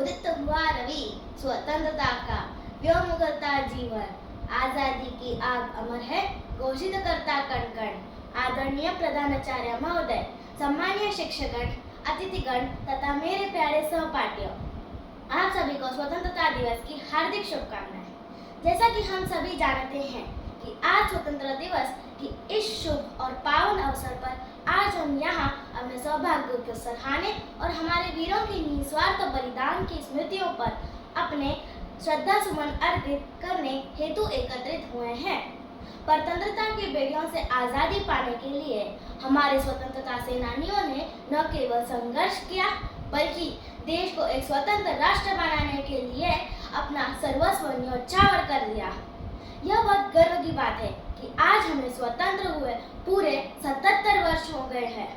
उदित हुआ रवि स्वतंत्रता का, व्योम करता जीवन, आजादी की आग अमर है, घोषित करता कण कण। आदरणीय प्रधानाचार्य महोदय, सम्मानीय शिक्षकगण, अतिथिगण तथा मेरे प्यारे सहपाठियों, आप सभी को स्वतंत्रता दिवस की हार्दिक शुभकामनाएं। जैसा कि हम सभी जानते हैं कि आज स्वतंत्रता दिवस की इस शुभ और पावन अवसर पर आज हम यहाँ अपने सौभाग्य को सराहने और हमारे वीरों के निस्वार्थ बलिदान की स्मृतियों पर अपने श्रद्धा सुमन अर्पित करने हेतु एकत्रित हुए हैं। स्वतंत्रता की बेड़ियों से आज़ादी पाने के लिए हमारे स्वतंत्रता सेनानियों ने न केवल संघर्ष किया बल्कि देश को एक स्वतंत्र राष्ट्र बनाने के लिए अपना सर्वस्व न्योछावर कर दिया। यह बहुत गर्व की बात है कि आज हमें स्वतंत्र हुए पूरे 77 वर्ष हो गए हैं।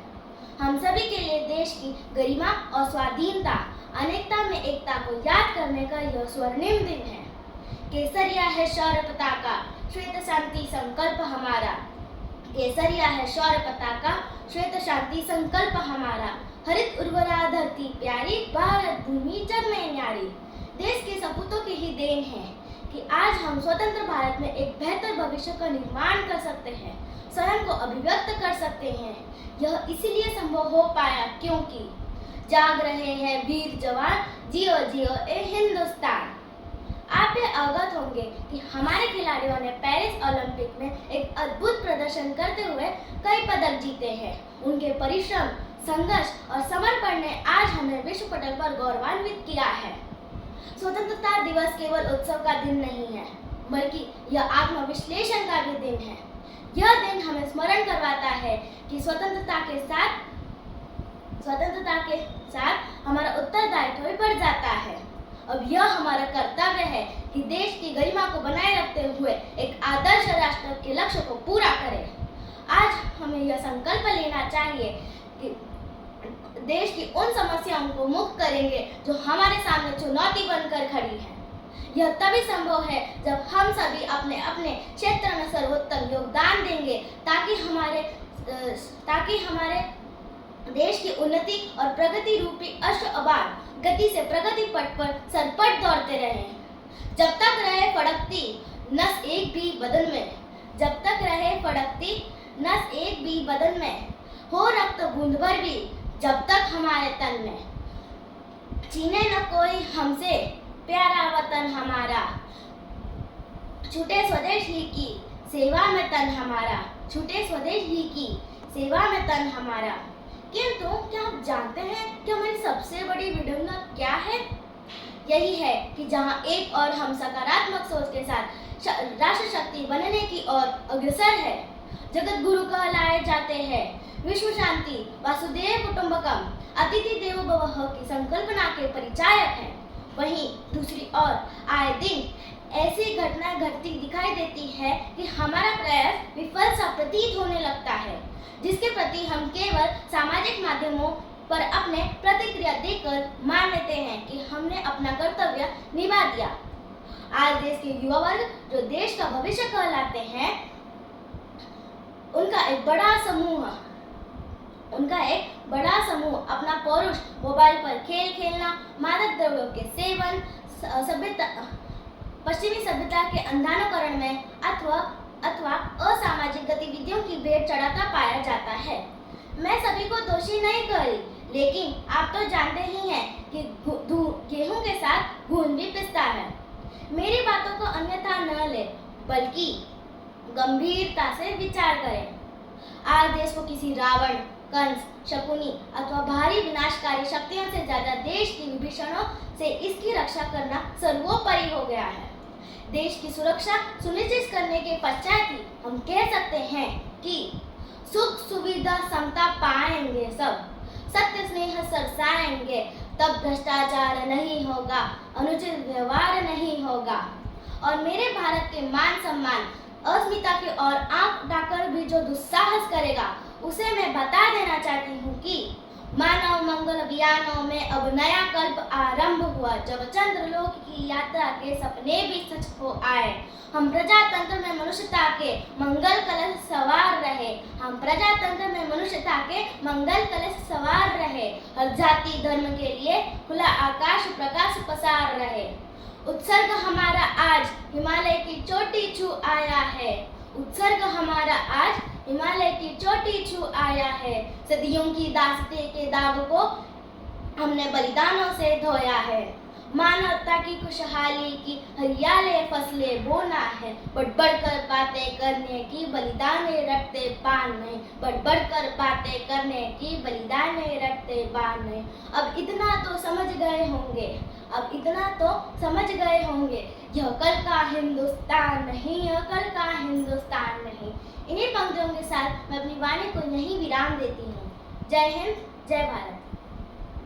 हम सभी के लिए देश की गरिमा और स्वाधीनता, अनेकता में एकता को याद करने का यह स्वर्णिम दिन है। केसरिया है शौर्य पताका, श्वेत शांति संकल्प हमारा। केसरिया है शौर्य पताका, श्वेत शांति संकल्प हमारा। हरित उर्वरा धरती प्यारी, भारत भूमि जग में न्यारी। देश के सपूतों की ही देन है कि आज हम स्वतंत्र भारत में एक बेहतर भविष्य का निर्माण कर सकते हैं, स्वयं को अभिव्यक्त कर सकते हैं। यह इसीलिए संभव हो पाया क्योंकि जाग रहे हैं वीर जवान, जियो जियो ए हिंदुस्तान। आप ये अवगत होंगे कि हमारे खिलाड़ियों ने पेरिस ओलंपिक में एक अद्भुत प्रदर्शन करते हुए कई पदक जीते हैं। उनके परिश्रम, संघर्ष और समर्पण ने आज हमें विश्व पटल पर गौरवान्वित किया है। स्वतंत्रता दिवस केवल उत्सव का दिन नहीं है, बल्कि यह आत्मविश्लेषण का भी दिन है। यह दिन हमें स्मरण करवाता है कि स्वतंत्रता के साथ हमारा उत्तरदायित्व भी बढ़ जाता है। अब यह हमारा कर्तव्य है कि देश की गरिमा को बनाए रखते हुए एक आदर्श राष्ट्र के लक्ष्य को पूरा करें। आज हमें यह संकल्प लेना चाहिए कि देश की उन समस्याओं को मुक्त करेंगे जो हमारे सामने चुनौती बनकर खड़ी है। यह तभी संभव है जब हम सभी अपने अपने क्षेत्र में सर्वोत्तम योगदान देंगे ताकि हमारे देश की उन्नति और प्रगति रूपी अश्व अबार गति से प्रगति पथ पर सरपट दौड़ते रहें। जब तक रहे फड़कती नस एक भी बदन में, जब तक रहे फड़कती नस एक भी बदन में, हो रक्त बूंद भर भी जब तक हमारे तन में, छीने न कोई हमसे प्यारा वतन हमारा। छूटे स्वदेश ही की सेवा में तन हमारा, छूटे स्वदेश ही की सेवा में तन हमारा। किंतु क्या आप जानते हैं कि हमारी सबसे बड़ी विडंबना क्या है? यही है कि जहां एक और हम सकारात्मक सोच के साथ राष्ट्र शक्ति बनने की ओर अग्रसर है, जगत गुरु कहलाए जाते हैं, विश्व शांति, वासुदेव कुटुंबकम, अतिथि देवो भवः की संकल्पना के परिचायक हैं, वहीं दूसरी ओर आए दिन ऐसी घटना घटती दिखाई देती है कि हमारा प्रयास विफल सा प्रतीत होने लगता है, जिसके प्रति हम केवल सामाजिक माध्यमों पर अपने प्रतिक्रिया देकर मान लेते हैं कि हमने अपना कर्तव्य निभा दिया। आज देश के युवा वर्ग जो देश का भविष्य कहलाते हैं, उनका एक बड़ा समूह अपना पौरुष मोबाइल पर खेल खेलना, मादक द्रव्यों के सेवन, पश्चिमी सभ्यता के अंधानुकरण में अथवा असामाजिक गतिविधियों की भेंट चढ़ाता पाया जाता है। मैं सभी को दोषी नहीं कह रही, लेकिन आप तो जानते ही हैं कि गेहूं के साथ घुन भी पिसता है। मेरी बातों को अन्यथा न ले, बल्कि गंभीरता से विचार करें। आज देश को किसी रावण, कंस, शकुनी अथवा भारी विनाशकारी शक्तियों से ज्यादा देश की विभीषणों से इसकी रक्षा करना सर्वोपरि हो गया है। देश की सुरक्षा सुनिश्चित करने के पश्चात ही हम कह सकते हैं कि सुख सुविधा समता पाएंगे सब, सत्य स्नेह सरसाएंगे, तब भ्रष्टाचार नहीं होगा, अनुचित व्यवहार नहीं होगा और मेरे भारत के मान सम्मान, अस्मिता की ओर आंख उठाकर भी जो दुस्साहस करेगा, उसे मैं बता देना चाहती हूँ कि मानव मंगल अभियानों में अब नया कल्प आरंभ हुआ, जब चंद्रलोक की यात्रा के सपने भी सच हो आए। हम प्रजातंत्र में मनुष्यता के मंगल कलश सवार रहे, हम प्रजातंत्र में मनुष्यता के मंगल कलश सवार रहे। हर जाति धर्म के लिए खुला आकाश प्रकाश हिमालय की चोटी छू आया है। उत्सर्ग हमारा आज हिमालय की चोटी छू आया है। सदियों की दास्ते के दाग को हमने बलिदानों से धोया है। मानवता की खुशहाली की हरियाली फसलें बोना है। बढ़ बढ़ कर बातें करने की बलिदानें रखते पान नहीं। बढ़ बढ़ कर बातें करने की बलिदानें रखते पान नहीं। अब इतना तो समझ गए होंगे, अब इतना तो समझ गए होंगे, यह कल का हिंदुस्तान नहीं, यह कल का हिंदुस्तान नहीं। इन्हीं पंक्तियों के साथ मैं अपनी वाणी को यहीं विराम देती हूँ। जय हिंद, जय भारत।